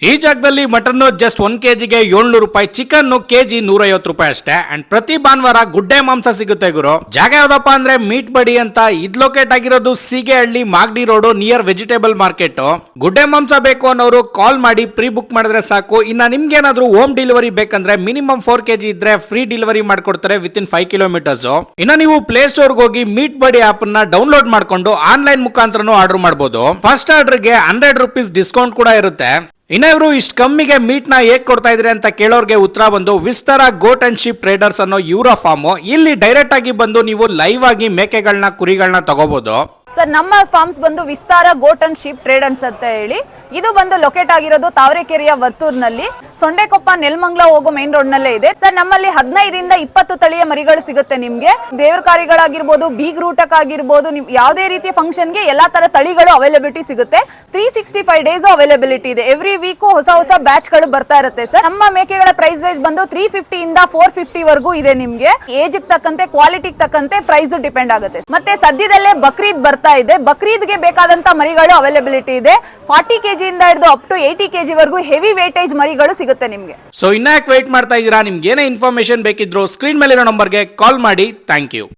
ಈ ಜಾಗದಲ್ಲಿ mutton just 1 kgಗೆ 700 ರೂಪಾಯಿ, ಚಿಕನ್ ಕೆಜಿ 150 ರೂಪಾಯಿ ಅಷ್ಟೇ. ಅಂಡ್ ಪ್ರತಿ ಭಾನುವಾರ ಗುಡ್ಡೆ ಮಾಂಸ ಸಿಗುತ್ತೆ ಗುರು. ಜಾಗ ಯಾವ್ದಪ್ಪ ಅಂದ್ರೆ ಮೀಟ್ ಬಡಿ ಅಂತ. ಇದ್ ಲೊಕೇಟ್ ಆಗಿರೋದು Seegehalli Magadi road near vegetable market. ಗುಡ್ಡೆ ಮಾಂಸ ಬೇಕು ಅನ್ನೋರು ಕಾಲ್ ಮಾಡಿ ಪ್ರೀ ಬುಕ್ ಮಾಡಿದ್ರೆ ಸಾಕು. ಇನ್ನ ನಿಮ್ಗೆ ಏನಾದ್ರು ಹೋಮ್ ಡೆಲಿವರಿ ಬೇಕಂದ್ರೆ ಮಿನಿಮಮ್ 4 kg ಇದ್ರೆ ಫ್ರೀ ಡೆಲಿವರಿ ಮಾಡ್ಕೊಡ್ತಾರೆ ವಿತಿನ್ 5 ಕಿಲೋಮೀಟರ್ಸ್. ಇನ್ನ ನೀವು ಪ್ಲೇ ಸ್ಟೋರ್ ಹೋಗಿ ಮೀಟ್ ಬಡಿ ಆಪ್ ನ ಡೌನ್ಲೋಡ್ ಮಾಡ್ಕೊಂಡು ಆನ್ಲೈನ್ ಮುಖಾಂತರನು ಆರ್ಡರ್ ಮಾಡಬಹುದು. ಫಸ್ಟ್ ಆರ್ಡರ್ ಗೆ 100 ರೂಪೀಸ್ ಡಿಸ್ಕೌಂಟ್ ಕೂಡ ಇರುತ್ತೆ. ಇನ್ನ ಇವರು ಇಷ್ಟು ಕಮ್ಮಿಗೆ ಮೀಟ್ ನ ಹೇಗ್ ಕೊಡ್ತಾ ಇದ್ರಿ ಅಂತ ಕೇಳೋರ್ಗೆ ಉತ್ತರ ಬಂದು ವಿಸ್ತಾರ ಗೋಟ್ ಅಂಡ್ ಶೀಪ್ ಟ್ರೇಡರ್ಸ್ ಅನ್ನೋ ಇವರ ಫಾರ್ಮ್. ಇಲ್ಲಿ ಡೈರೆಕ್ಟ್ ಆಗಿ ಬಂದು ನೀವು ಲೈವ್ ಆಗಿ ಮೇಕೆಗಳನ್ನ ಕುರಿಗಳನ್ನ ತಗೋಬಹುದು. ಸರ್, ನಮ್ಮ ಫಾರ್ಮ್ಸ್ ಬಂದು ವಿಸ್ತಾರ ಗೋಟ್ ಅಂಡ್ ಶೀಪ್ ಟ್ರೇಡರ್ಸ್ ಅಂತ ಹೇಳಿ. ಇದು ಬಂದು ಲೊಕೇಟ್ ಆಗಿರೋದು ತಾವರೆಕೆರೆಯ ವರ್ತೂರ್ನಲ್ಲಿ, ಸೊಂಡೆಕೊಪ್ಪ ನೆಲಮಂಗಲ ಹೋಗೋ ಮೇನ್ ರೋಡ್ ನಲ್ಲೇ ಇದೆ. ಸರ್, ನಮ್ಮಲ್ಲಿ 15 ರಿಂದ 20 ತಳಿಯ ಮರಿಗಳು ಸಿಗುತ್ತೆ ನಿಮ್ಗೆ. ದೇವ್ರ ಕಾರಿಗಳಾಗಿರ್ಬೋದು, ಬೀಗ್ ರೂಟಕ್ ಆಗಿರ್ಬೋದು, ನಿಮ್ ಯಾವುದೇ ರೀತಿಯ ಫಂಕ್ಷನ್ ಗೆ ಎಲ್ಲಾ ತರ ತಳಿಗಳು ಅವೈಲಬಿಲಿಟಿ ಸಿಗುತ್ತೆ. 365 ಡೇಸ್ ಅವೈಲಬಿಲಿಟಿ ಇದೆ. ಎವ್ರಿ ವೀಕ್ ಹೊಸ ಬ್ಯಾಚ್ ಗಳು ಬರ್ತಾ ಇರುತ್ತೆ. ಸರ್, ನಮ್ಮ ಮೇಕೆಗಳ ಪ್ರೈಸ್ ರೇಂಜ್ ಬಂದು 350 ಇಂದ 450 ವರೆಗೂ ಇದೆ. ನಿಮ್ಗೆ ಏಜ್ ತಕ್ಕಂತೆ, ಕ್ವಾಲಿಟಿಗೆ ತಕ್ಕಂತೆ ಪ್ರೈಸ್ ಡಿಪೆಂಡ್ ಆಗುತ್ತೆ. ಮತ್ತೆ ಸದ್ಯದಲ್ಲೇ ಬಕ್ರೀದ್ ಬರ್ತಾ ಇದೆ. ಬಕ್ರೀದ್ಗೆ ಬೇಕಾದಂತ ಮರಿಗಳು ಅವೈಲಬಿಲಿಟಿ ಇದೆ. 40 kg ಇಂದ ಹಿಡಿದು ಅಪ್ ಟು 80 kg ವರೆಗೂ ಹೆವಿ ವೇಟೇಜ್ ಮರಿಗಳು ಸಿಗುತ್ತೆ ನಿಮ್ಗೆ. ಸೊ ಇನ್ನ ಯಾಕೆ ವೇಟ್ ಮಾಡ್ತಾ ಇದ್ದೀರಾ? ನಿಮ್ಗೆ ಏನೇ ಇನ್ಫಾರ್ಮೇಶನ್ ಬೇಕಿದ್ರು ಸ್ಕ್ರೀನ್ ಮೇಲಿರೋ ನಂಬರ್ಗೆ ಕಾಲ್ ಮಾಡಿ. Thank you.